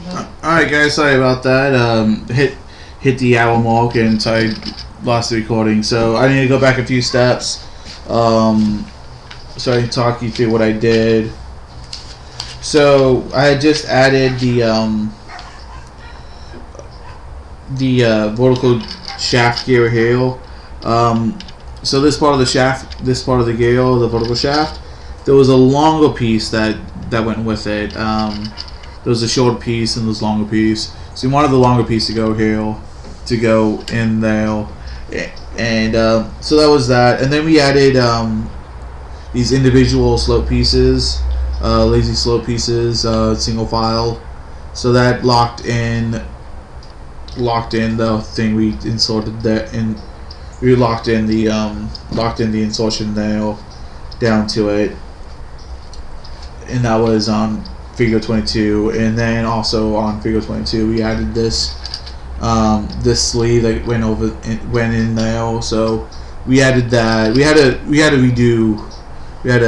Alright guys, sorry about that. Hit the hour mark and so I lost the recording. So I need to go back a few steps. So I can talk you through what I did. So I had just added the vertical shaft gear here. So this part of the shaft, this part of the gear, the vertical shaft, there was a longer piece that went with it. There was a short piece and this longer piece. So we wanted the longer piece to go here, to go in there, and so that was that. And then we added these individual slope pieces, lazy slope pieces, single file. So that locked in the thing we inserted there, and we locked in the insertion there down to it, and that was on figure 22. And then also on figure 22 we added this sleeve that went in there. So we added that. We had to redo. I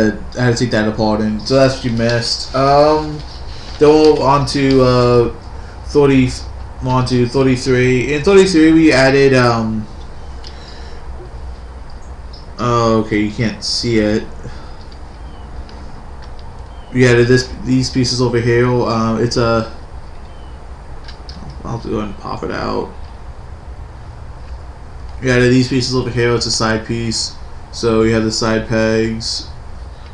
had to take that apart, and so that's what you missed. Then we'll on to 33. In 33 we added okay, you can't see it. We added these pieces over here. It's a. I'll have to go ahead and pop it out. We added these pieces over here. It's a side piece, so we had the side pegs.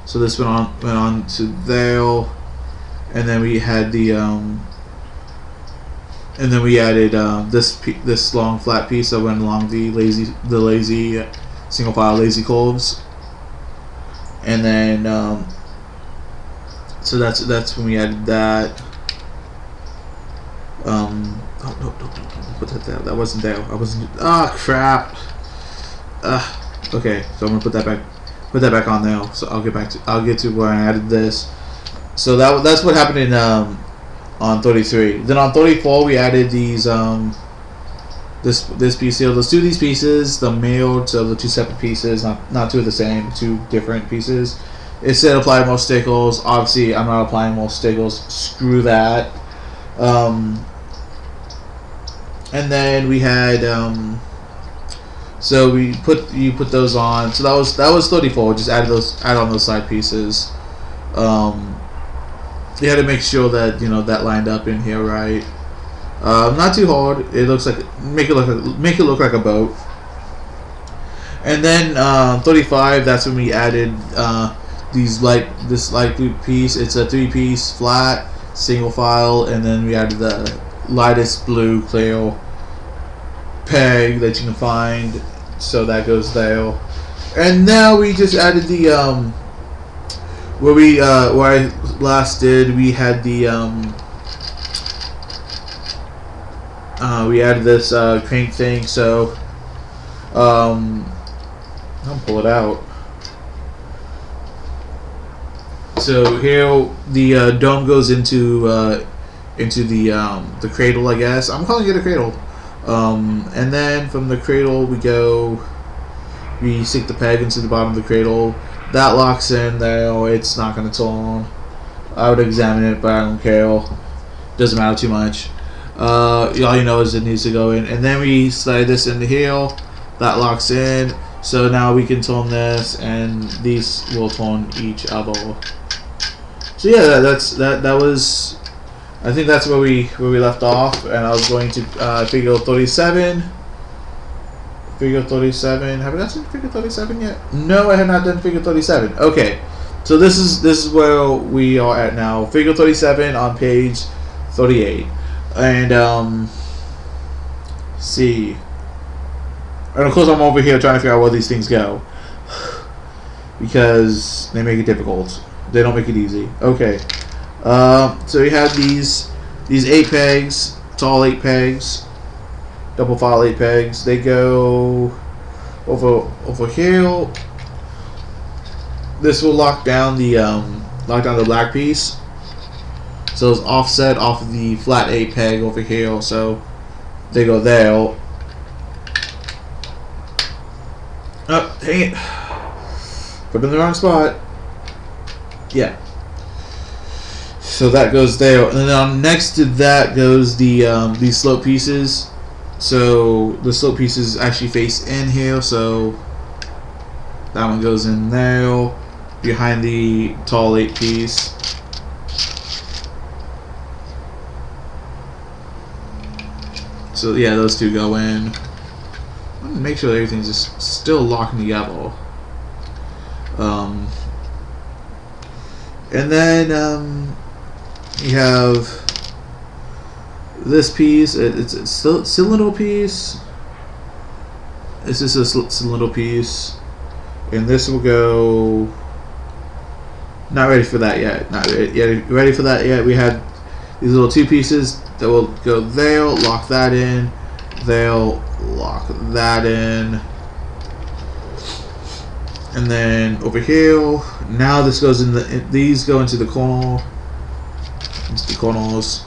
So this went on to there, and then we had the and then we added this long flat piece that went along the lazy single file lazy curves, and then so that's when we added that. Oh no, don't put that there. That wasn't there. I wasn't. Ah, crap. Okay, so I'm gonna put that back on there. So I'll get to where I added this. So that's what happened in on 33. Then on 34 we added these this piece here. Let's do these pieces, the mirrored, so the two separate pieces, not two of the same, two different pieces. It said apply more stickles. Obviously I'm not applying more stickles. Screw that. And then we had so you put those on. So that was 34. Just add on those side pieces. You had to make sure that that lined up in here right. Not too hard. It looks like make it look like a boat. And then 35. That's when we added this light blue piece. It's a 3-piece flat single file, and then we added the lightest blue clear peg that you can find. So that goes there. And now we just added the where I last did, we had the we added this crank thing. So I'll pull it out. So here the dome goes into the cradle, I guess. I'm calling it a cradle. And then from the cradle we stick the peg into the bottom of the cradle. That locks in there. It's not going to turn. I would examine it, but I don't care. Doesn't matter too much. All you know is it needs to go in. And then we slide this into here. That locks in. So now we can turn this, and these will turn each other. So yeah, that was. I think that's where we left off, and I was going to figure 37. Figure 37. Have I done figure 37 yet? No, I have not done figure 37. Okay, so this is where we are at now. Figure 37 on page 38, and see. And of course, I'm over here trying to figure out where these things go because they make it difficult. They don't make it easy. Okay. So we have these 8 pegs, tall 8 pegs, double file 8 pegs. They go over here. This will lock down the black piece. So it's offset off of the flat 8 peg over here. So they go there. Oh, dang it! Put them in the wrong spot. Yeah. So that goes there, and then next to that goes the these slope pieces. So the slope pieces actually face in here, so that one goes in there behind the tall 8 piece. So yeah, those two go in. I want to make sure everything's just still locking together. And then you have this piece. It's a cylindrical piece. This is a cylindrical piece, and this will go. Not ready for that yet. Not ready for that yet. We had these little 2 pieces that will go there. Lock that in. They'll lock that in. And then over here, now this goes in the. These go into the corner. Into the corners.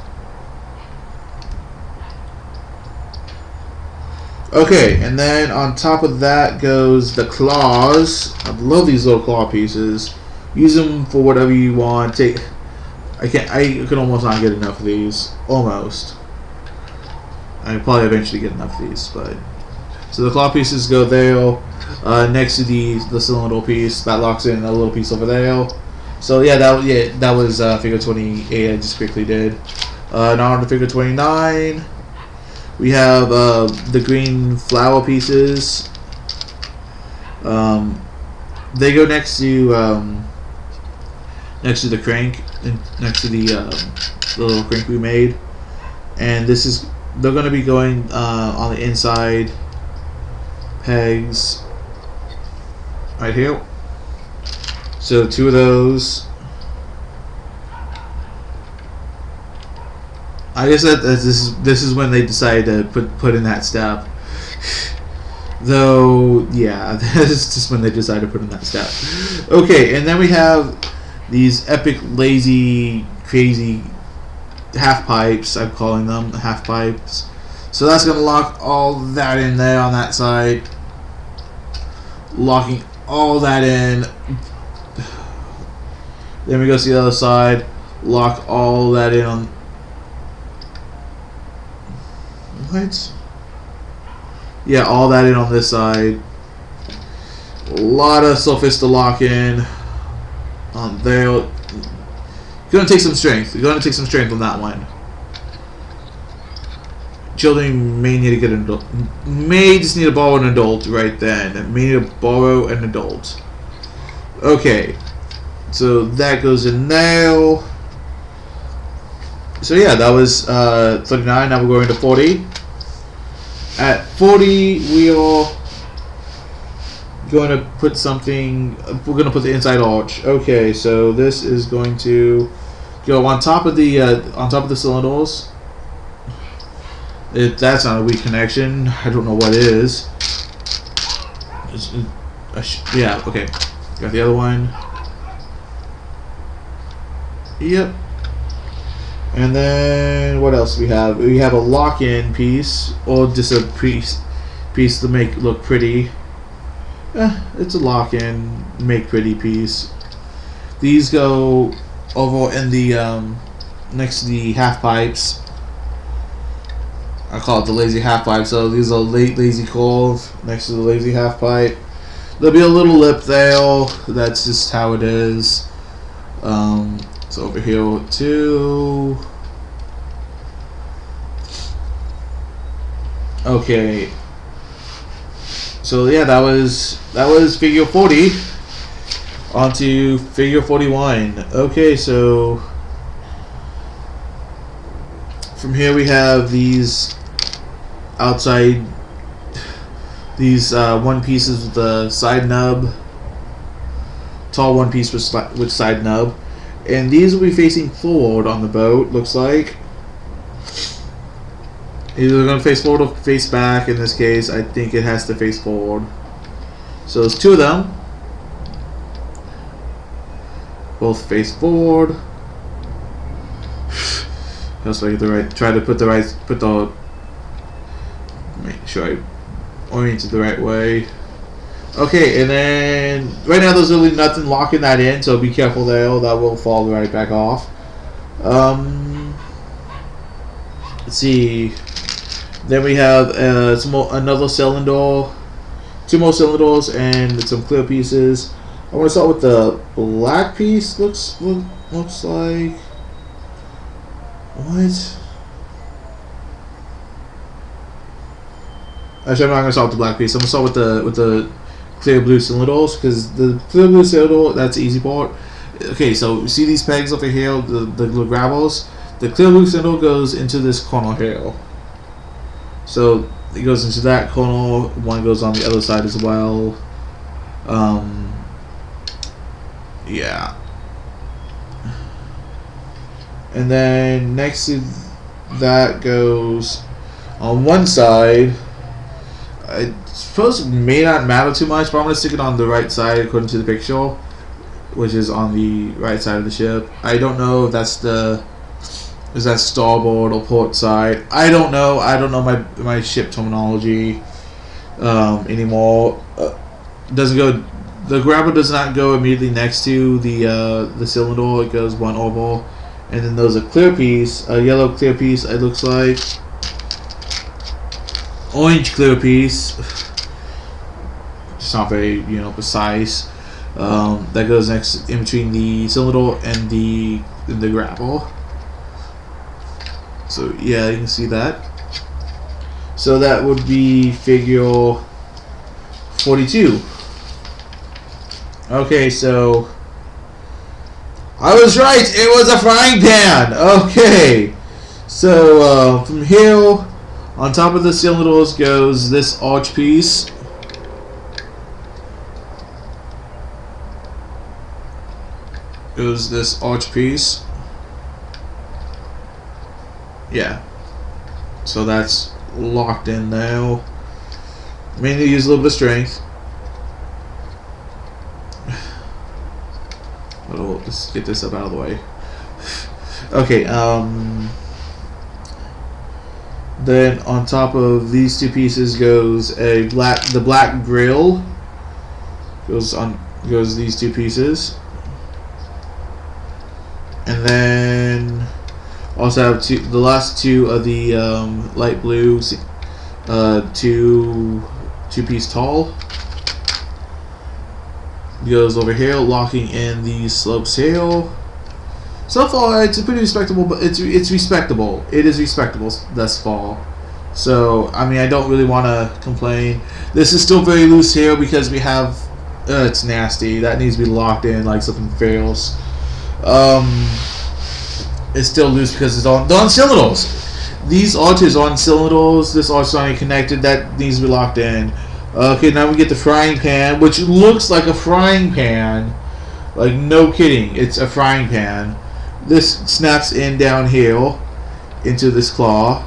Okay, and then on top of that goes the claws. I love these little claw pieces. Use them for whatever you want. I can almost not get enough of these. Almost. I probably eventually get enough of these, but so the claw pieces go there. Next to the cylindrical piece that locks in a little piece over there. So yeah, that was figure 28. I just quickly did. Now on to figure 29, we have the green flower pieces. They go next to the crank, next to the little crank we made, and they're going to be going on the inside pegs. Right here. So 2 of those. I guess that this is when they decided to put in that step. Though, yeah, that's just when they decided to put in that step. Okay, and then we have these epic, lazy, crazy half pipes. I'm calling them half pipes. So that's gonna lock all that in there on that side. Locking all that in. Then we go to the other side. Lock all that in on. What? Yeah, all that in on this side. A lot of surface to lock in on there. You're gonna take some strength. You're gonna take some strength on that one. Children may need to get an adult. May just need to borrow an adult right then. May need to borrow an adult. Okay. So that goes in there. So yeah, that was 39. Now we're going to 40. At 40, we are going to put something. We're going to put the inside arch. Okay, so this is going to go on top of the cylinders. That's not a weak connection. I don't know what is. Yeah, okay. Got the other one. Yep. And then what else we have? We have a lock-in piece, or just a piece to make look pretty. It's a lock-in, make pretty piece. These go over in the next to the half pipes. I call it the lazy half pipe. So these are lazy curve next to the lazy half pipe. There'll be a little lip there. That's just how it is. So over here too. Okay. So yeah, that was figure 40. On to figure 41. Okay, so from here we have these outside, these one pieces with the side nub, tall one piece with side nub, and these will be facing forward on the boat. Looks like either going to face forward or face back. In this case, I think it has to face forward. So there's 2 of them, both face forward. So I get the right. Try to put the. Make sure I orient it the right way. Okay, and then right now there's really nothing locking that in, so be careful there. That will fall right back off. Let's see. Then we have another cylinder, two more cylinders, and some clear pieces. I want to start with the black piece. Looks like what? Actually, I'm not gonna start with the black piece. I'm gonna start with the clear blue cylinders, because the clear blue cylinder, that's the easy part. Okay, so you see these pegs over here, the gravels. The clear blue cylinder goes into this corner here. So it goes into that corner. One goes on the other side as well. Yeah. And then next to that goes on one side. I suppose it may not matter too much, but I'm going to stick it on the right side according to the picture, which is on the right side of the ship. I don't know if that's is that starboard or port side. I don't know. I don't know my ship terminology anymore. Doesn't go. The grabber does not go immediately next to the cylinder. It goes one over, and then there's a clear piece, a yellow clear piece. It looks like orange clear piece. It's not very precise. That goes next in between the cylinder and the grabber. So yeah, you can see that. So that would be figure 42. Okay, so I was right. It was a frying pan. Okay, so from here on top of the cylinders goes this arch piece. Goes this arch piece. Yeah. So that's locked in now. Mainly use a little bit of strength. Oh, let's get this up out of the way. Okay, then on top of these two pieces goes the black grill. Goes these two pieces. And then also have the last two of the light blue two-piece tall. Goes over here, locking in these slopes here. So far, it's pretty respectable, but it's respectable. It is respectable thus far. So I mean, I don't really want to complain. This is still very loose here because we have. It's nasty. That needs to be locked in like something fails. It's still loose because it's on cylinders. These arches on cylinders. This arch is not connected. That needs to be locked in. Okay, now we get the frying pan, which looks like a frying pan. Like, no kidding, it's a frying pan. This snaps in down here into this claw.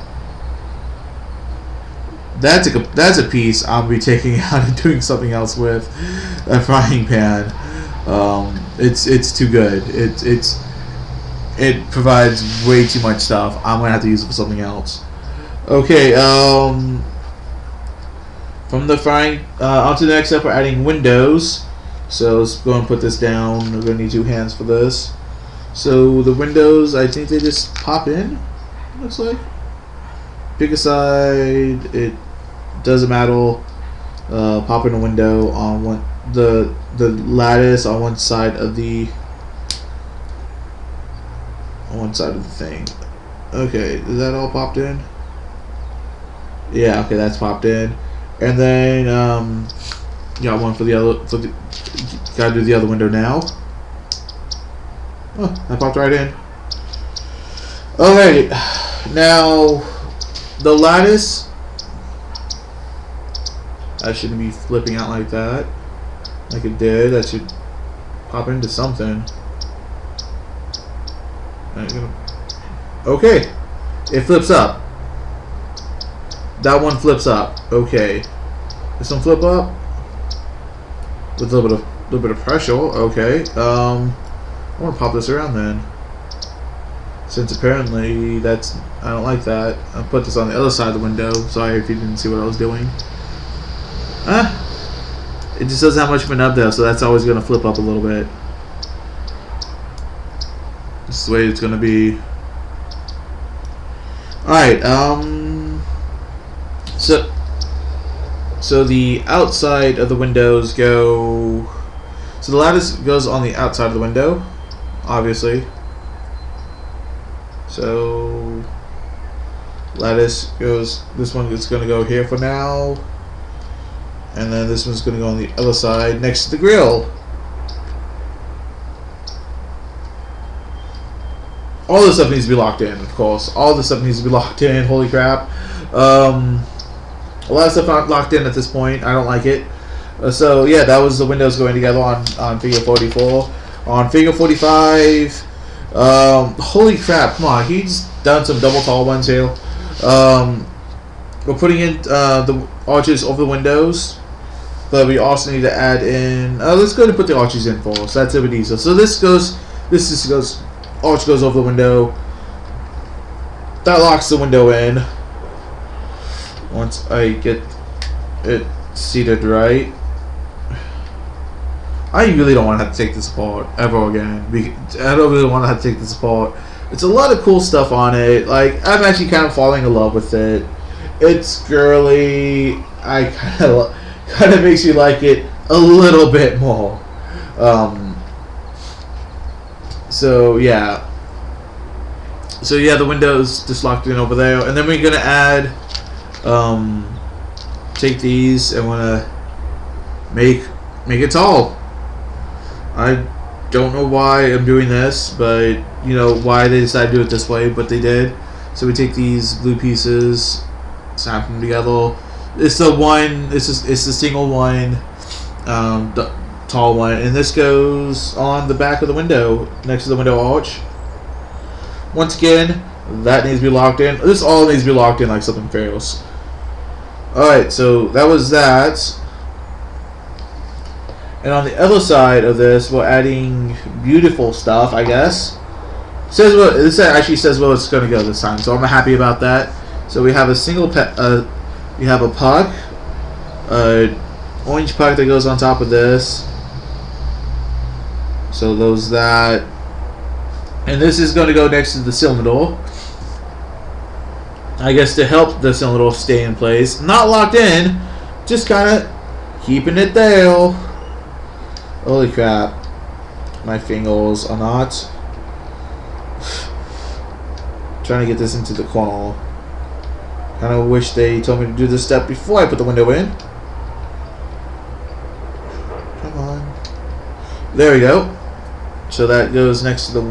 That's a piece I'll be taking out and doing something else with. A frying pan. It's too good. It provides way too much stuff. I'm gonna have to use it for something else. Okay, from the frying onto the next step, we're adding windows. So let's go and put this down. We're gonna need 2 hands for this. So the windows, I think they just pop in. Looks like. Pick a side. It doesn't matter. Pop in a window on the lattice on one side of the thing. Okay, is that all popped in? Yeah. Okay, that's popped in. And then got one for the other. Gotta do the other window now. Oh, that popped right in. Alright, now the lattice. I shouldn't be flipping out like that, like it did. That should pop into something. Okay, it flips up. That one flips up. Okay, this one flip up with a little bit of pressure. Okay, I want to pop this around then, since apparently I don't like that. I'll put this on the other side of the window. Sorry if you didn't see what I was doing. It just doesn't have much of a nub there, so that's always going to flip up a little bit. Let's the way it's gonna be. Alright, so the outside of the windows go. So the lattice goes on the outside of the window, obviously. So lattice goes. This one is going to go here for now, and then this one's going to go on the other side next to the grill. All this stuff needs to be locked in, of course. All this stuff needs to be locked in. Holy crap! A lot of stuff not locked in at this point. I don't like it. So yeah, that was the windows going together on figure 44. On figure 45, holy crap! Come on, he's done some double tall ones here. We're putting in the arches over the windows, but we also need to add in. Let's go ahead and put the arches in first. That's a bit easier. So this goes. Arch goes over the window. That locks the window in. Once I get it seated right. I really don't want to have to take this apart ever again. I don't really want to have to take this apart. It's a lot of cool stuff on it. Like, I'm actually kind of falling in love with it. It's girly. I kind of makes you like it a little bit more. So yeah, the windows just locked in over there, and then we're gonna add, take these and wanna make it tall. I don't know why I'm doing this, but you know why they decided to do it this way, but they did. So we take these blue pieces, snap them together. It's the one. It's the single one. The tall one, and this goes on the back of the window next to the window arch. Once again, that needs to be locked in. This all needs to be locked in like something fails. Alright, so that was that. And on the other side of this, we're adding beautiful stuff, I guess. This actually says where it's going to go this time, so I'm happy about that. So we have a single we have a puck, orange puck that goes on top of this. So those that, and this is going to go next to the cylinder, I guess, to help the cylinder stay in place. Not locked in, just kind of keeping it there. Holy crap, my fingers are not. Trying to get this into the corner. Kind of wish they told me to do this step before I put the window in. Come on. There we go. So that goes next to the.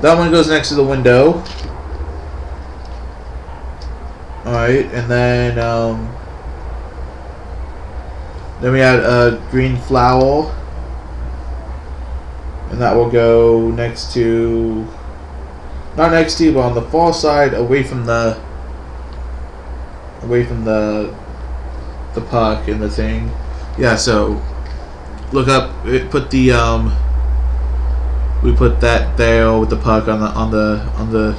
That one goes next to the window. All right, and then we add a green flower, and that will go next to. Not next to, but on the far side, away from the puck and the thing. Yeah, so look up. Put the we put that there with the puck on the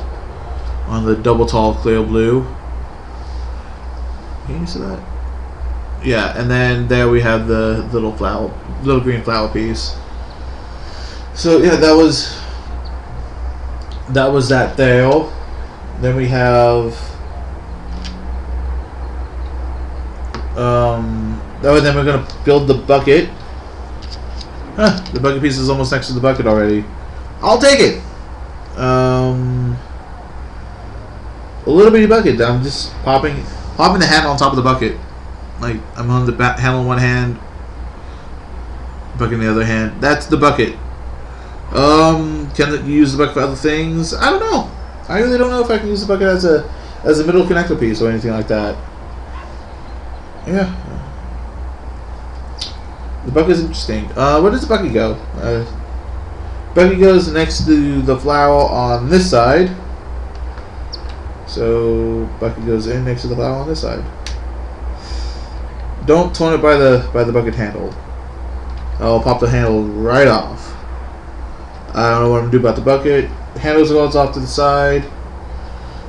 double tall clear blue. Can you see that? Yeah, and then there we have the little green flower piece. So yeah, that was that there. Then we have then we're gonna build the bucket. The bucket piece is almost next to the bucket already. I'll take it. A little bitty bucket. I'm just popping the handle on top of the bucket. Like, I'm on the handle in one hand, bucket in the other hand. That's the bucket. Can you use the bucket for other things? I don't know. I really don't know if I can use the bucket as a middle connector piece or anything like that. Yeah. The bucket is interesting. Where does the bucket go? Bucket goes next to the flower on this side. So bucket goes in next to the flower on this side. Don't turn it by the bucket handle. I'll pop the handle right off. I don't know what I'm gonna do about the bucket. The handle goes off to the side.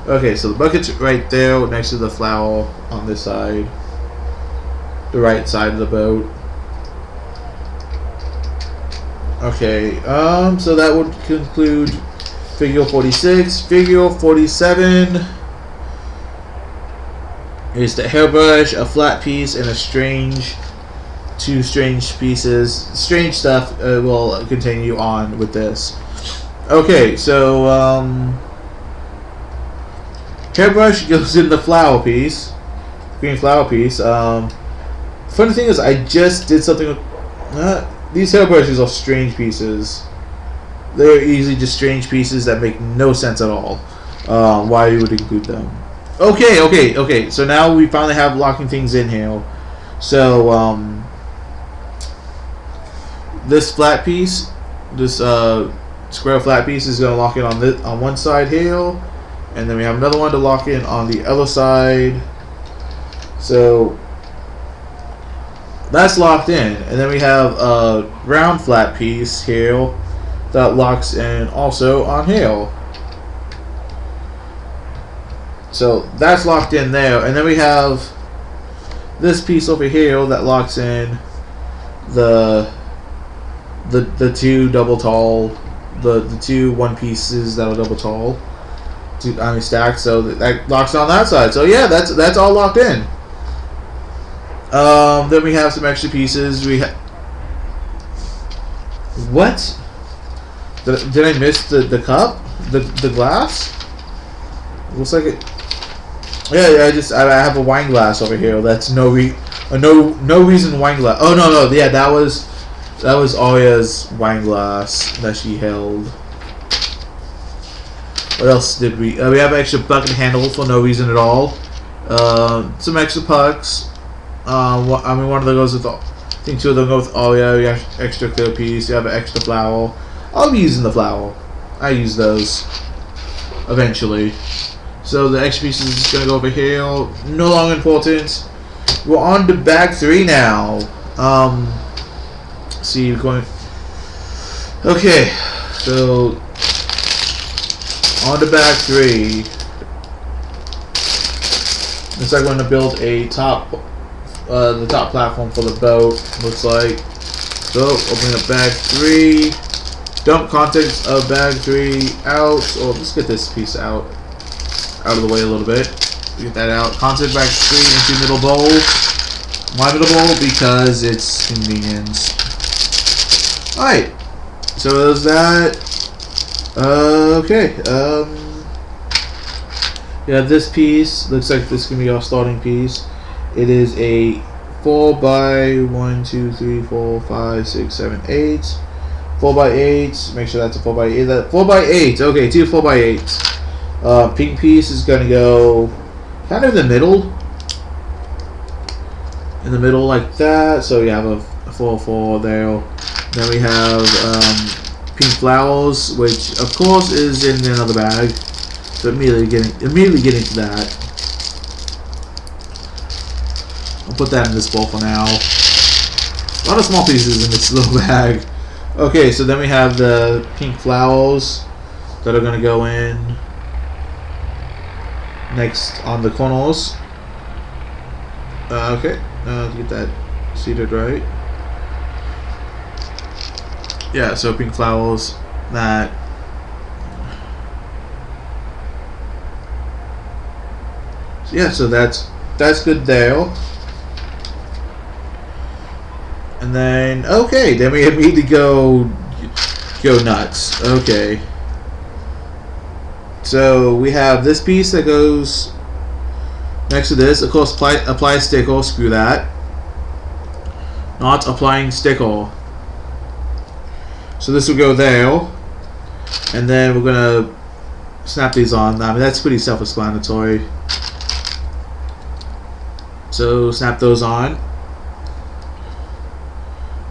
Okay, so the bucket's right there next to the flower on this side. The right side of the boat. Okay, so that would conclude Figure 46. Figure 47 is the hairbrush, a flat piece, and a two strange pieces. Strange stuff will continue on with this. Okay, so hairbrush goes in the flower piece, green flower piece. Funny thing is, I just did something with these hairbrushes are strange pieces. They're easily just strange pieces that make no sense at all. Why you would include them? Okay. So now we finally have locking things in here. So this flat piece, this square flat piece, is going to lock it on one side here, and then we have another one to lock in on the other side. So that's locked in, and then we have a round flat piece here that locks in also on here. So that's locked in there, and then we have this piece over here that locks in the two double tall, the two one pieces that are double tall, stacked. So that locks on that side. So yeah, that's all locked in. Then we have some extra pieces. What? Did I miss the cup? The glass? Looks like it. Yeah. I have a wine glass over here. That's no reason wine glass. Oh no. Yeah, that was Arya's wine glass that she held. What else did we? We have an extra bucket handle for no reason at all. Some extra pucks. One of them goes with. I think two of them go with Arya. You have extra clear piece. You have an extra flower. I'll be using the flower. I use those eventually. So the extra pieces is just gonna go over here. No longer important. We're on to bag 3 now. See, we're going. Okay, so on to bag 3. Looks like we're going to build a the top platform for the boat. Looks like. So opening up bag 3. Dump contents of bag 3 out. Or let's get this piece out of the way a little bit. Get that out. Content bag 3 into middle bowl. My middle bowl because it's convenience. Alright. So there's that. Okay. Yeah, this piece looks like this can be our starting piece. It is a 4 by 1, 2, 3, 4, 5, 6, 7, 8. 4 by 8. Make sure that's a 4 by 8. That 4 by 8. Okay, 2 4 by 8. Pink piece is gonna go kind of in the middle. In the middle like that. So you have a 4 4 there. Then we have pink flowers, which of course is in another bag. So immediately getting to that. I'll put that in this bowl for now. A lot of small pieces in this little bag. Okay, so then we have the pink flowers that are going to go in next on the corners. Okay, get that seated right. Yeah, so pink flowers that. Yeah, so that's good there. And then then we immediately go nuts. Okay. So we have this piece that goes next to this. Of course, apply sticker. Screw that. Not applying sticker. So this will go there, and then we're gonna snap these on. I mean, that's pretty self-explanatory. So snap those on.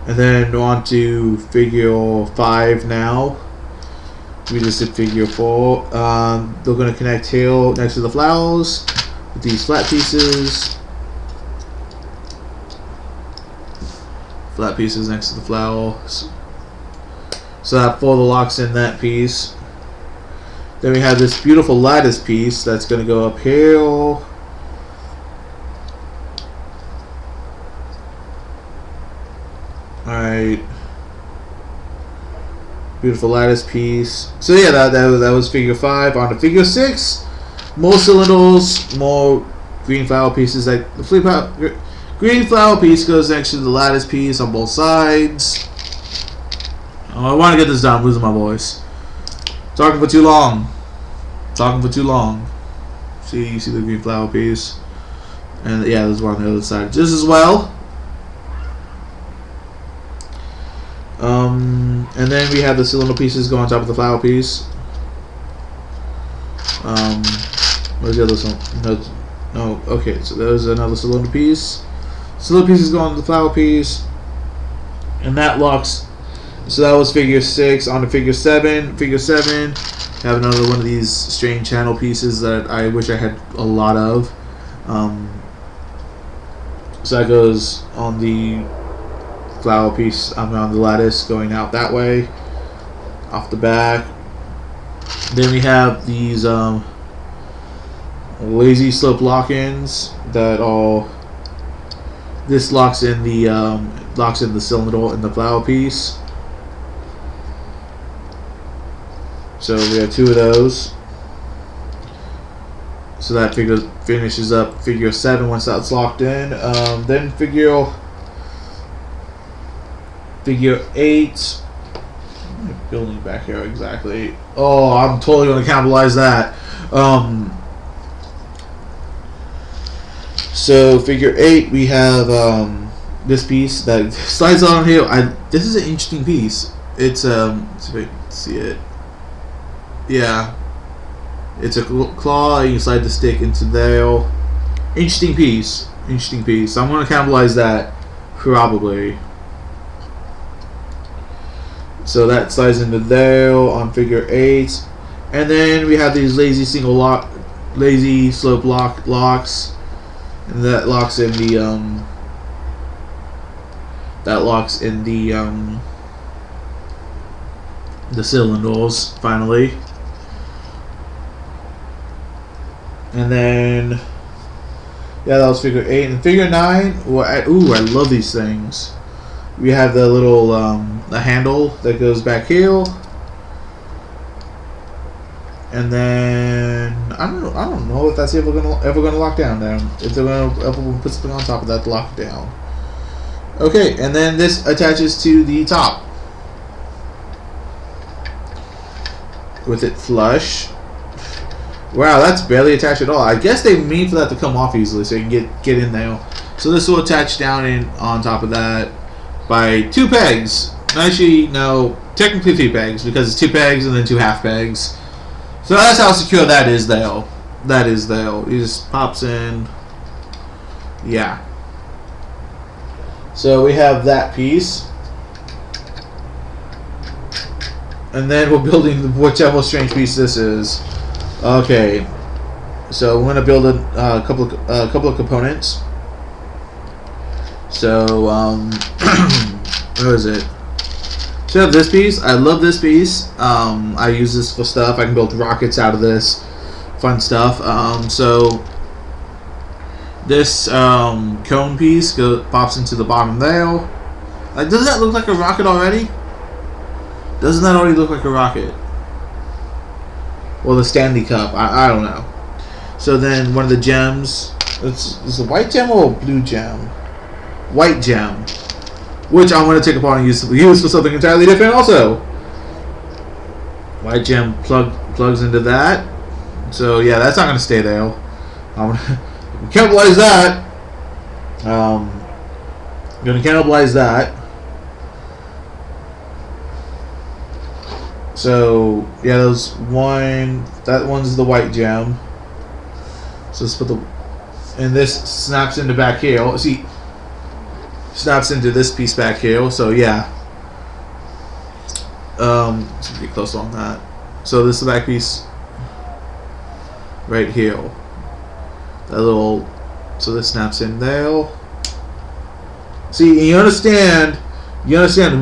And then we're on to figure 5 now. We just did figure 4. They're going to connect here next to the flowers with these flat pieces. Flat pieces next to the flowers. So that 4 locks in that piece. Then we have this beautiful lattice piece that's going to go up here. Alright. Beautiful lattice piece. So yeah, that was figure 5. On to figure 6, more cylinders, more green flower pieces. Like the green flower piece goes next to the lattice piece on both sides. Oh, I want to get this done. I'm losing my voice. Talking for too long. See, you see the green flower piece, and yeah, there's one on the other side just as well. And then we have the cylinder pieces go on top of the flower piece. Where's the other one? No. Okay, so there's another cylinder piece. Cylinder pieces go on the flower piece, and that locks. So that was figure 6. On to figure 7. Figure 7. Have another one of these strange channel pieces that I wish I had a lot of. So that goes on the flower piece, on the lattice going out that way, off the back. Then we have these lazy slope lock-ins that all. This locks in the cylinder in the flower piece. So we have 2 of those. So that figure finishes up figure 7 once that's locked in. Then figure 8. What am I building back here exactly? Oh, I'm totally going to cannibalize that. So figure 8, we have this piece that slides on here. This is an interesting piece. It's see it. Yeah, it's a claw. You can slide the stick into there. Interesting piece. I'm gonna cannibalize that probably. So that slides into there on figure 8, and then we have these lazy slope locks, and that locks in the cylinders finally. And then, yeah, that was figure 8. And figure 9, well, I love these things. We have the little the handle that goes back here. And then I don't know if that's ever gonna lock down there. If they're gonna ever put something on top of that to lock it down. Okay, and then this attaches to the top with it flush. Wow, that's barely attached at all. I guess they mean for that to come off easily so you can get in there. So this will attach down in on top of that by 2 pegs. Actually, no, technically 3 pegs because it's 2 pegs and then 2 half pegs. So that's how secure that is there. It just pops in. Yeah. So we have that piece. And then we're building whichever strange piece this is. Okay, so we're gonna build a couple of components. So where is it? So I have this piece. I love this piece. I use this for stuff. I can build rockets out of this. Fun stuff. So this cone piece pops into the bottom there. Like, does that look like a rocket already? Doesn't that already look like a rocket? Well, the Stanley Cup. I don't know. So then one of the gems. Is it a white gem or a blue gem? White gem. Which I'm going to take apart and use for something entirely different also. White gem plugs into that. So yeah, that's not going to stay there. I'm going to cannibalize that. I'm going to cannibalize that. So yeah, that one's the white gem. So let's put and this snaps into back here. See, snaps into this piece back here. So yeah, let's get close on that. So this is the back piece right here. So this snaps in there. See, you understand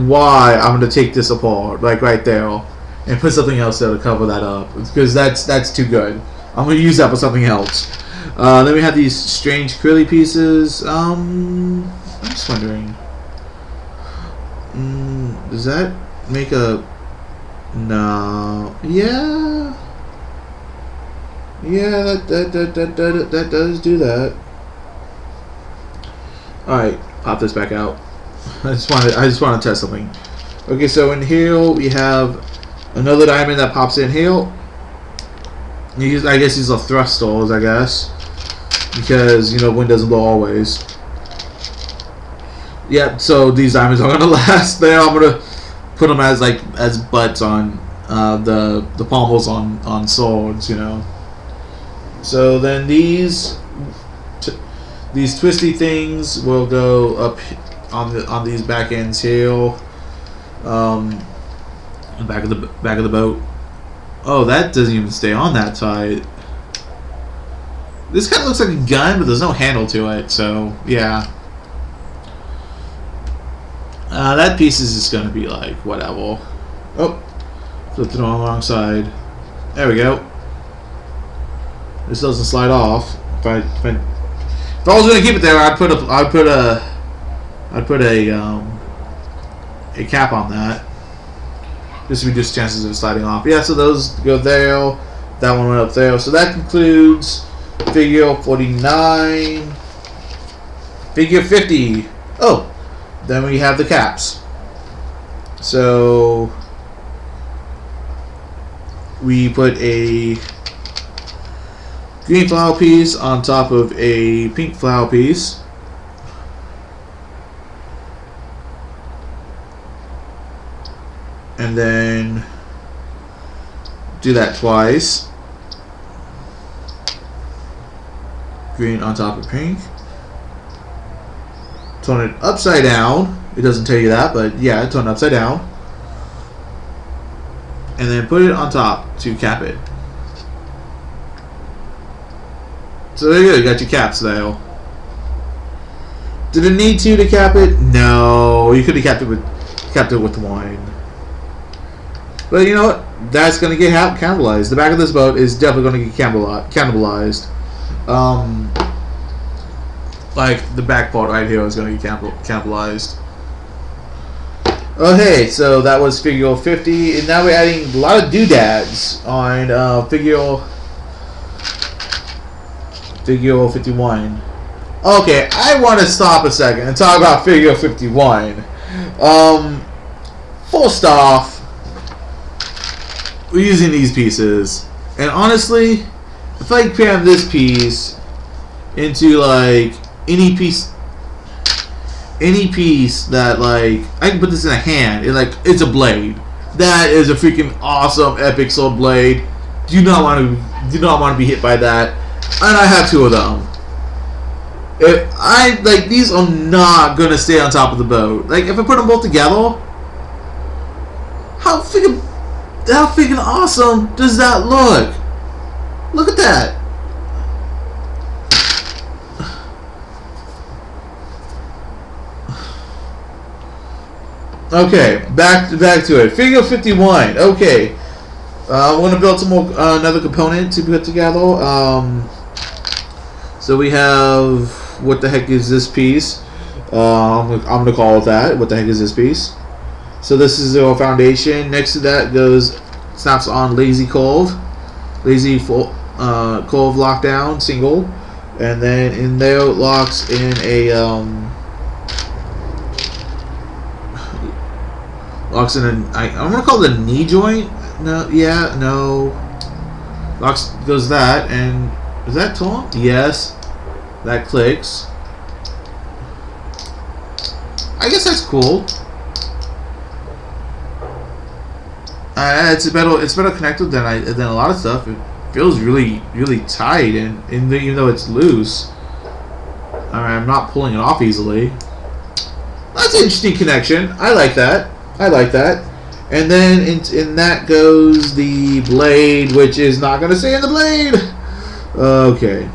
why I'm gonna take this apart, like right there, and put something else there to cover that up, because that's too good. I'm gonna use that for something else. Then we have these strange curly pieces. I'm just wondering, does that make a No. Yeah. Yeah, that does do that. Alright, pop this back out. I just want to test something. Okay, so in here we have another diamond that pops in here. I guess these are thrust stalls, I guess. Because, you know, wind doesn't blow always. Yeah, so these diamonds are gonna last there. I'm gonna put them as butts on the pommels on swords, you know. So then these twisty things will go up on these back ends here. Back of the boat. Oh, that doesn't even stay on that side. This kind of looks like a gun, but there's no handle to it. So yeah, that piece is just gonna be like whatever. Oh, flipped it on the wrong side. There we go. This doesn't slide off. If I was gonna keep it there, I'd put a cap on that, just to reduce chances of it sliding off. Yeah, so those go there. That one went up there. So that concludes figure 49. Figure 50. Oh, then we have the caps. So we put a green flower piece on top of a pink flower piece. And then do that twice. Green on top of pink. Turn it upside down. It doesn't tell you that, but yeah, turn it upside down. And then put it on top to cap it. So there you go, you got your caps there. Did it need to cap it? No, you could have capped it with wine. But you know what? That's going to get cannibalized. The back of this boat is definitely going to get cannibalized. Like the back part right here is going to get cannibalized. Okay, so that was figure 50, and now we're adding a lot of doodads on figure 51. Okay, I want to stop a second and talk about figure 51. First off, we're using these pieces, and honestly, if I cram this piece into like any piece that like I can put this in a hand, it's a blade. That is a freaking awesome epic sword blade. Do not want to be hit by that, and I have two of them. These are not gonna stay on top of the boat. Like if I put them both together, how freaking awesome does that look? Look at that. Okay, back to it. Figure 51. Okay, we're gonna build some more another component to put together. So we have, what the heck is this piece? I'm gonna call it that. What the heck is this piece? So this is our foundation. Next to that snaps on lazy curve lockdown single, and then in there it locks in a I'm gonna call it a knee joint. No, yeah, no. Goes that, and is that torn? Yes, that clicks. I guess that's cool. It's better connected than a lot of stuff. It feels really tight, and even though it's loose, I'm not pulling it off easily. That's an interesting connection. I like that. And then in that goes the blade, which is not going to stay in the blade. Okay.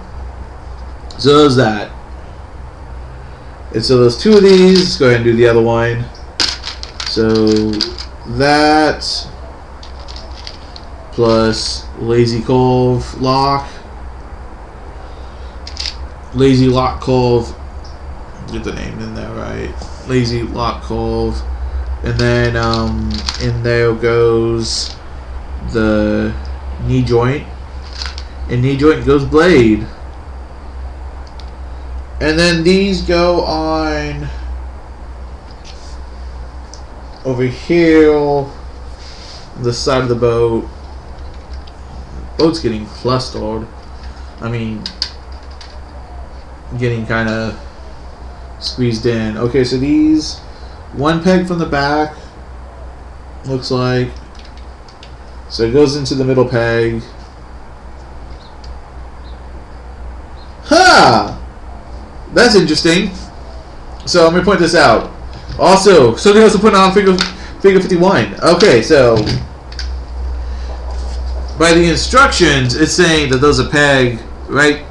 So there's that. And so there's two of these. Let's go ahead and do the other one. So that plus lazy curve lock. Lazy lock curve. Get the name in there right. Lazy lock curve. And then in there goes the knee joint. And knee joint goes blade. And then these go on over here on the side of the boat. Boat's getting clustered. I mean, getting kind of squeezed in. Okay, so these, one peg from the back, looks like. So it goes into the middle peg. Ha! That's interesting. So I'm going to point this out. Also, something else to put on figure 51. Okay, so by the instructions, it's saying that there's a peg right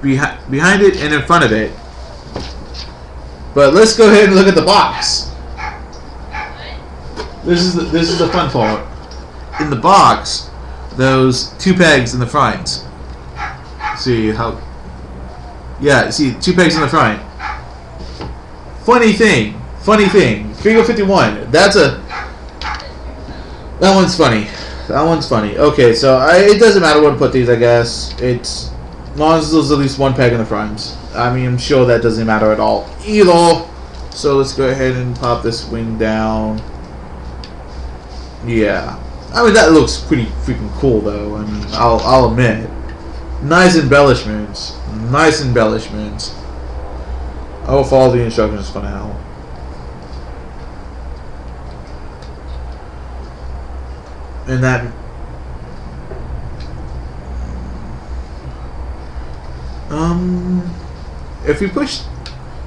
behind it and in front of it. But let's go ahead and look at the box. This is the fun part. In the box, those two pegs in the front. See how? Yeah, see, two pegs in the front. Funny thing. Figure 51. That one's funny. That one's funny. Okay, so it doesn't matter where to put these, I guess. It's as long as there's at least one peg in the front. I mean, I'm sure that doesn't matter at all either. So let's go ahead and pop this wing down. Yeah. I mean, that looks pretty freaking cool, though. I mean, I'll admit. Nice embellishments. Nice embellishments. I will follow the instructions for now. And that... if you push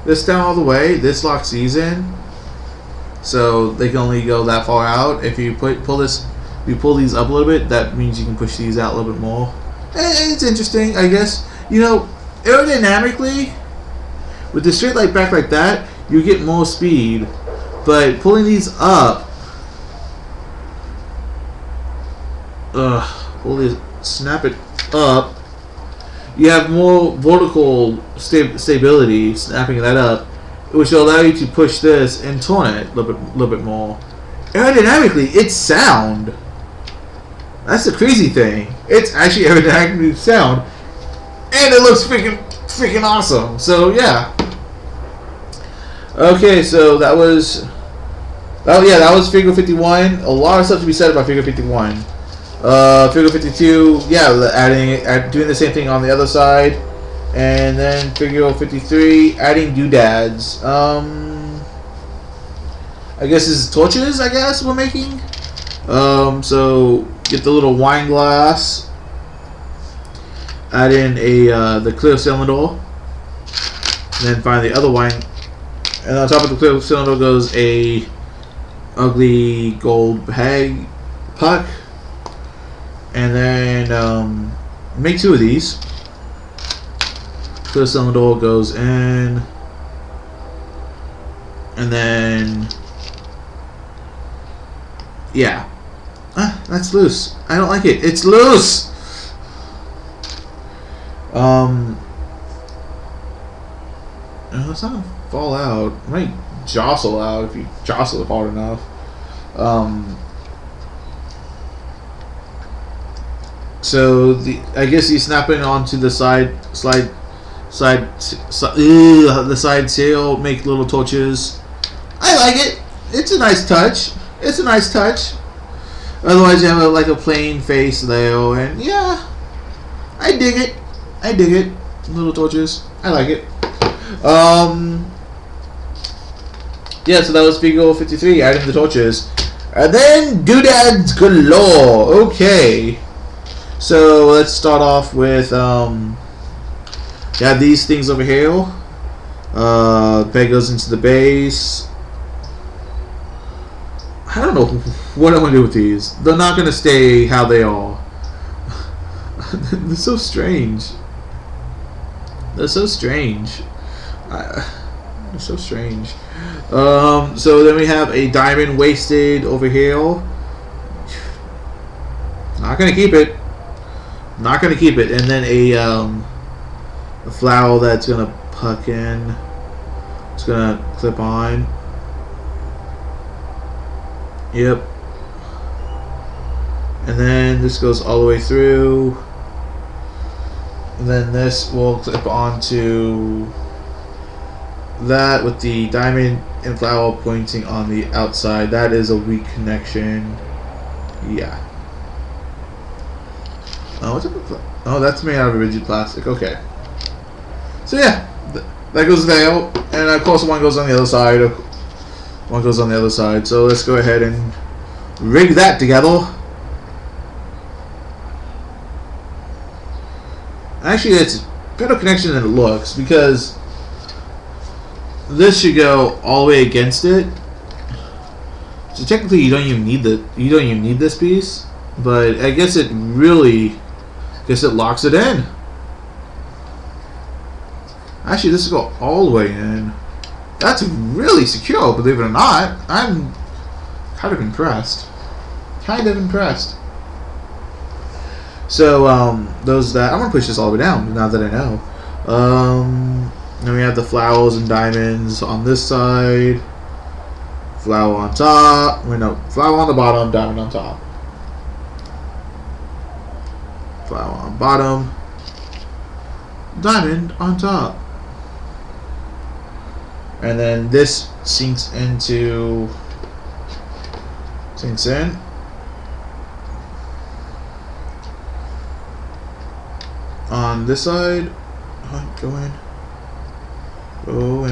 this down all the way, this locks these in. So they can only go that far out. If you pull these up a little bit, that means you can push these out a little bit more. And it's interesting, I guess. You know, aerodynamically, with the straight light back like that, you get more speed. But pulling these up, snap it up, you have more vertical stability, snapping that up, which will allow you to push this and turn it a little bit more. Aerodynamically, it's sound. That's the crazy thing. It's actually aerodynamically sound, and it looks freaking awesome. So yeah. Okay, so that was figure 51. A lot of stuff to be said about figure 51. Figure 52, yeah, doing the same thing on the other side. And then figure 53, adding doodads. I guess this is torches, I guess, we're making. So get the little wine glass. Add in the clear cylinder. And then find the other wine. And on top of the clear cylinder goes a ugly gold puck. And then make two of these. Clear cylinder goes in. And then yeah. That's loose. I don't like it. It's loose. It's not gonna fall out. It might jostle out if you jostle it hard enough. So I guess you snap it onto the the side sail, make little torches. I like it. It's a nice touch. Otherwise, you have a plain face there, and yeah, I dig it. Little torches. I like it. Yeah, so that was figure 53, adding the torches. And then doodads galore. Okay. So let's start off with you have these things over here. Peg goes into the base. I don't know what I'm gonna do with these. They're not gonna stay how they are. They're so strange. They're so strange. So then we have a diamond wasted over here. Not gonna keep it. And then a flower that's gonna puck in. It's gonna clip on. Yep. And then this goes all the way through. And then this will clip onto that with the diamond and flower pointing on the outside. That is a weak connection. Yeah. Oh, that's made out of rigid plastic. Okay. So yeah, that goes there, and of course one goes on the other side. One goes on the other side. So let's go ahead and rig that together. Actually, it's better connection than it looks, because this should go all the way against it. So technically, you don't even need this piece, but I guess it locks it in. Actually, this will go all the way in. That's really secure, believe it or not. I'm kind of impressed. So, I'm gonna push this all the way down now that I know. Then we have the flowers and diamonds on this side. Flower on top. Wait, no. Flower on the bottom, diamond on top. Flower on bottom. Diamond on top. And then this sinks in. On this side. Go in. Go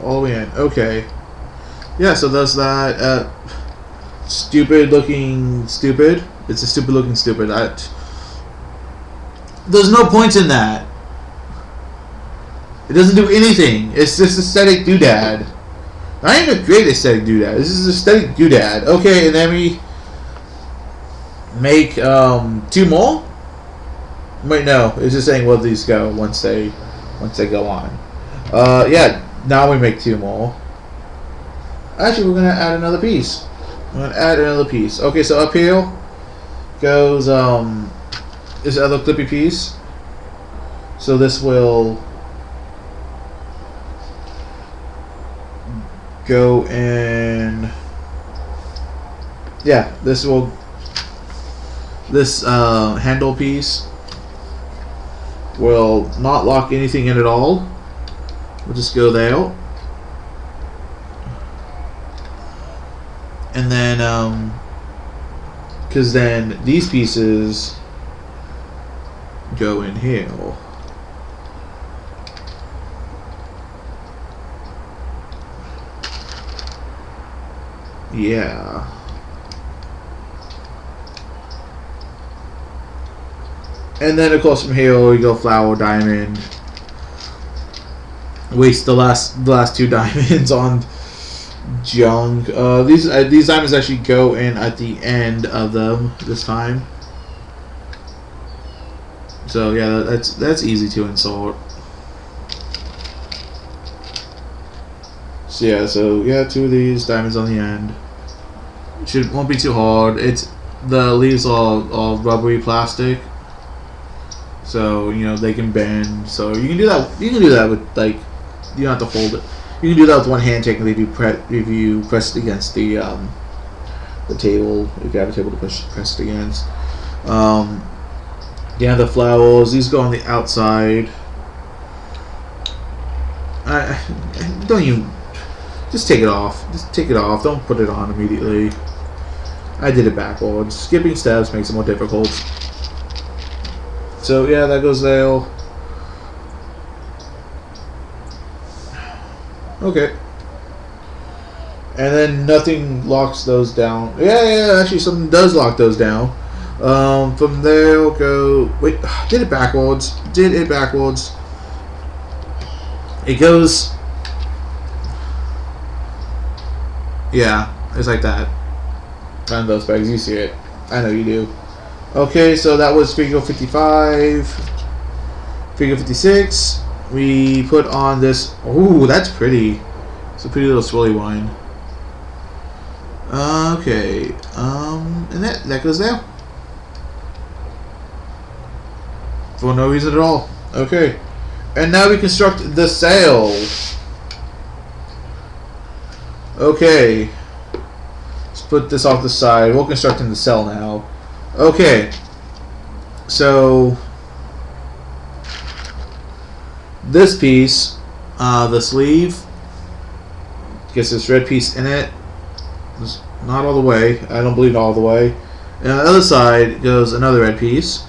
all the way in. Okay. Yeah, so that's that. Stupid looking stupid. It's a stupid looking stupid. There's no point in that. It doesn't do anything. It's just aesthetic doodad. Not even a great aesthetic doodad. This is aesthetic doodad. Okay, and then we make 2 more. Wait, no. It's just saying where these go once they go on. Yeah. Now we make 2 more. Actually, we're gonna add another piece. Okay, so up here goes this other clippy piece. So this will go in. Yeah, this handle piece will not lock anything in at all. We'll just go there. And then, because then these pieces go in here. Yeah. And then, of course, from here we go flower, diamond. Waste the last 2 diamonds on junk. These diamonds actually go in at the end of them this time. So yeah, that's easy to insert. So yeah, 2 of these diamonds on the end. Won't be too hard. The leaves are rubbery plastic, so they can bend. So you can do that. You can do that with you don't have to hold it. You can do that with one hand technically if you press it against the table. If you have a table to press it against. Yeah, the flowers. These go on the outside. Don't you? Just take it off. Don't put it on immediately. I did it backwards. Skipping steps makes it more difficult. So yeah, that goes there. Okay. And then nothing locks those down. Yeah, actually something does lock those down. From there we'll go. Wait, did it backwards. It goes. Yeah, it's like that. On those bags, you see it. I know you do. Okay, so that was figure 55. Figure 56. We put on this. Ooh, that's pretty. It's a pretty little swirly one. Okay. And that goes there. For no reason at all. Okay. And now we construct the sail. Okay. Let's put this off the side. We're constructing the cell now. Okay. So this piece, the sleeve, gets this red piece in it. It's not all the way. I don't believe all the way. And on the other side goes another red piece.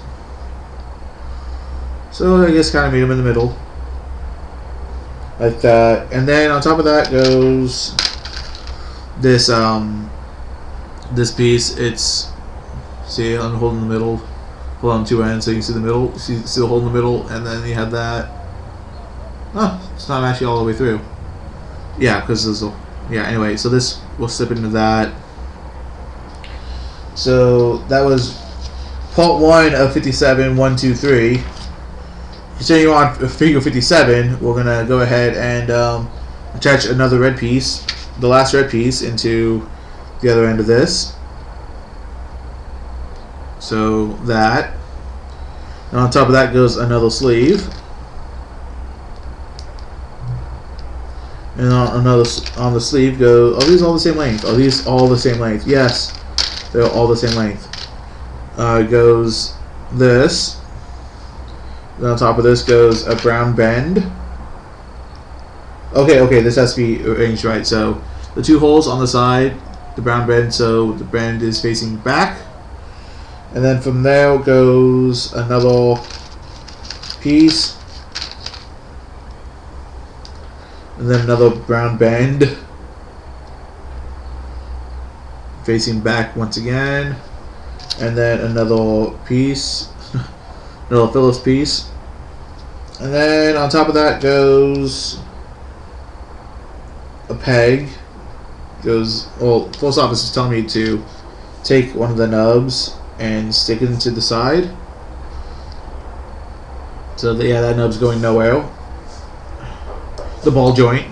So I guess kind of meet them in the middle. Like that. And then on top of that goes this this piece. It's, see, I'm holding the middle. Hold on two ends so you can see the middle. See the hole in the middle, and then you have that. Oh, it's not actually all the way through. Yeah, because there's a, yeah. Anyway, so this will slip into that. So that was part 1 of 57. 1, 2, 3. Continuing on figure 57, we're gonna go ahead and attach another red piece, the last red piece, into the other end of this. So that, and on top of that goes another sleeve, and on the sleeve goes. Are these all the same length? Are these all the same length? Yes, they're all the same length. Goes this. Then on top of this goes a brown bend. Okay, this has to be arranged right. So the two holes on the side, the brown bend, so the bend is facing back. And then from there goes another piece. And then another brown bend. Facing back once again. And then another piece. Another Phillips piece. And then on top of that goes a peg. Goes, well, post office is telling me to take one of the nubs and stick it into the side. So yeah, that nub's going nowhere. The ball joint.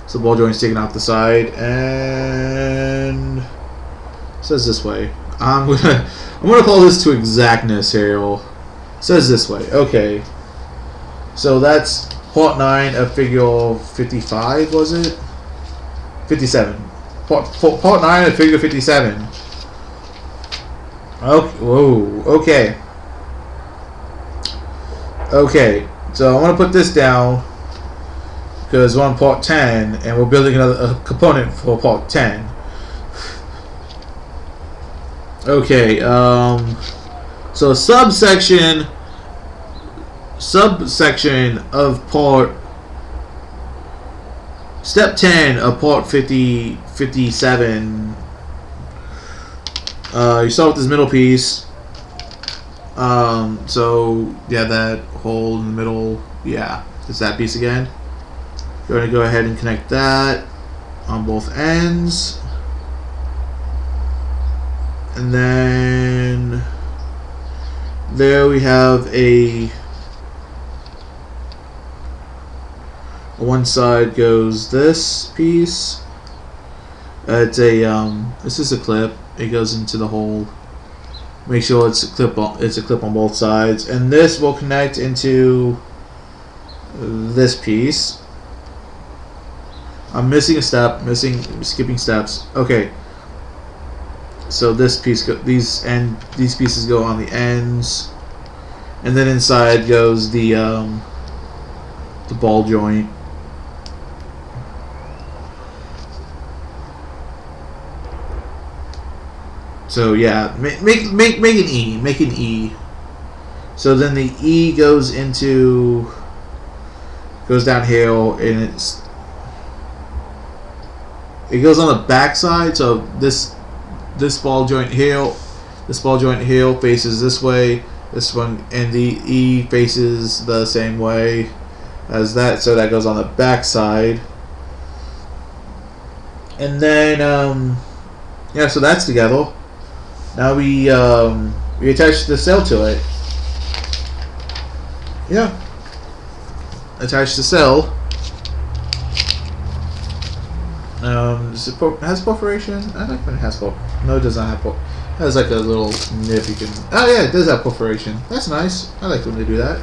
So the ball joint's taken off the side, and it says this way. I'm gonna call this to exactness here. It says this way. Okay. So that's part 9 of figure 55, was it? 57. Part 9 of figure 57. Okay. Whoa. Okay. Okay. So I want to put this down because we're on part 10 and we're building another component for part 10. Okay. So subsection of part step 10 of part 57. You start with this middle piece. So yeah, that hole in the middle, yeah, it's that piece again. You're going to go ahead and connect that on both ends. And then there we have a one side goes this piece. It's a this is a clip. It goes into the hole. Make sure it's a clip on both sides, and this will connect into this piece. I'm missing a step. Skipping steps. Okay. So this piece, these pieces go on the ends, and then inside goes the ball joint. So yeah, make an E. Make an E. So then the E goes downhill, and it goes on the back side. So this ball joint here faces this way. This one, and the E faces the same way as that. So that goes on the back side. And then yeah, so that's together. Now we attach the cell to it. Yeah. Attach the cell. Has perforation? I like when it has perforation. No, it does not have perforation. It has like a little nip you can. Oh yeah, it does have perforation. That's nice. I like when they do that.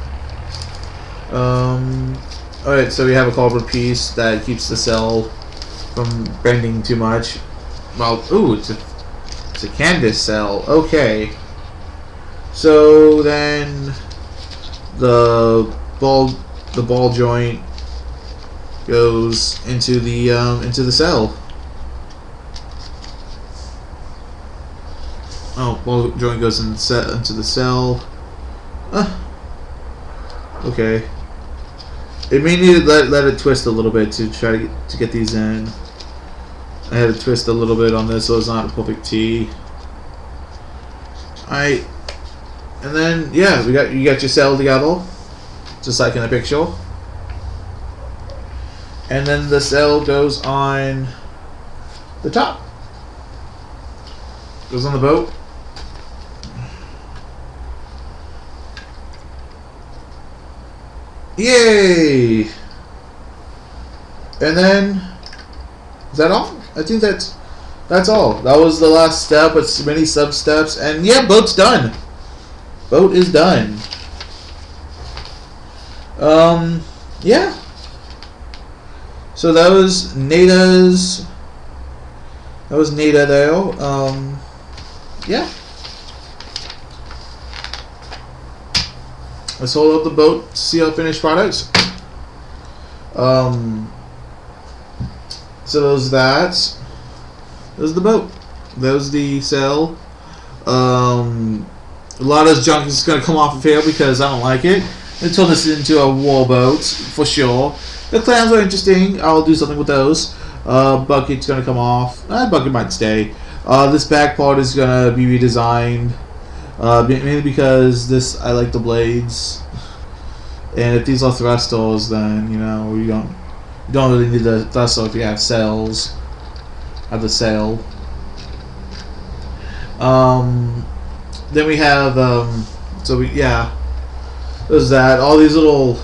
Alright, so we have a cardboard piece that keeps the cell from bending too much. well, ooh, it's a canvas cell. Okay. So then the ball joint goes into the cell. Oh, ball joint goes into the cell. Okay. It may need to let it twist a little bit to try to get these in. I had to twist a little bit on this so it's not a perfect T. Alright. And then yeah, you got your cell together. Just like in the picture. And then the cell goes on the top. Goes on the boat. Yay! And then is that all? I think that's all. That was the last step with many sub steps, and yeah, boat's done. Boat is done. Yeah. So that was Naida's. That was Naida there. Yeah. Let's hold up the boat to see our finished products. So there's that. There's the boat. There's the sail. A lot of this junk is going to come off of here because I don't like it. Until this is into a war boat, for sure. The clams are interesting. I'll do something with those. Bucket's going to come off. Bucket might stay. This back part is going to be redesigned. Mainly because I like the blades, and if these are thrusters, then you know you don't really need the thruster if you have sails. Have the sail. Then we have there's that. All these little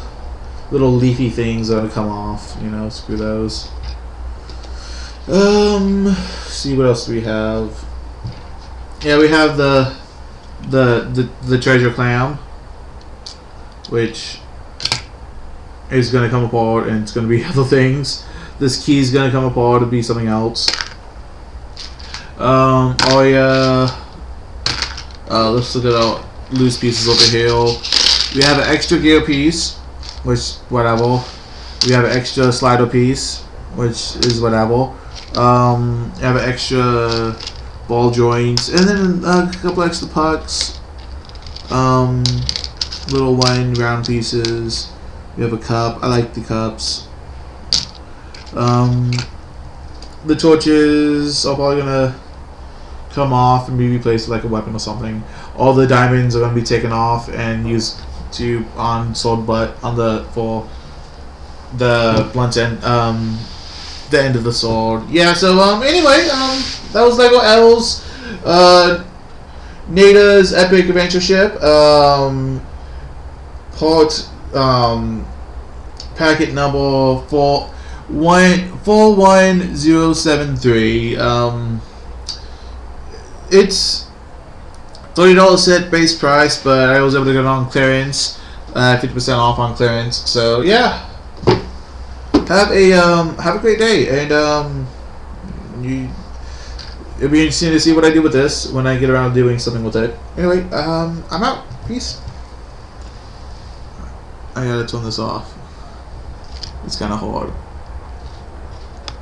leafy things are gonna come off. You know, screw those. See what else do we have? Yeah, we have the treasure clam, which is going to come apart and it's going to be other things. This key is going to come apart and be something else. Oh yeah. Let's look at our loose pieces over here. We have an extra gear piece, which whatever. We have an extra slider piece, which is whatever. We have an extra ball joints, and then a couple extra pucks, little wine round pieces. We have a cup. I like the cups. The torches are probably gonna come off and be replaced with like a weapon or something. All the diamonds are gonna be taken off and used on sword butt for the blunt end, the end of the sword. Yeah. So anyway, that was LEGO Elves, Naida's epic adventure ship. Packet number 41073. It's $30 set base price, but I was able to get it on clearance, 50% off on clearance. So yeah, have a great day, and it'll be interesting to see what I do with this when I get around doing something with it. Anyway, I'm out. Peace. I gotta turn this off. It's kind of hard.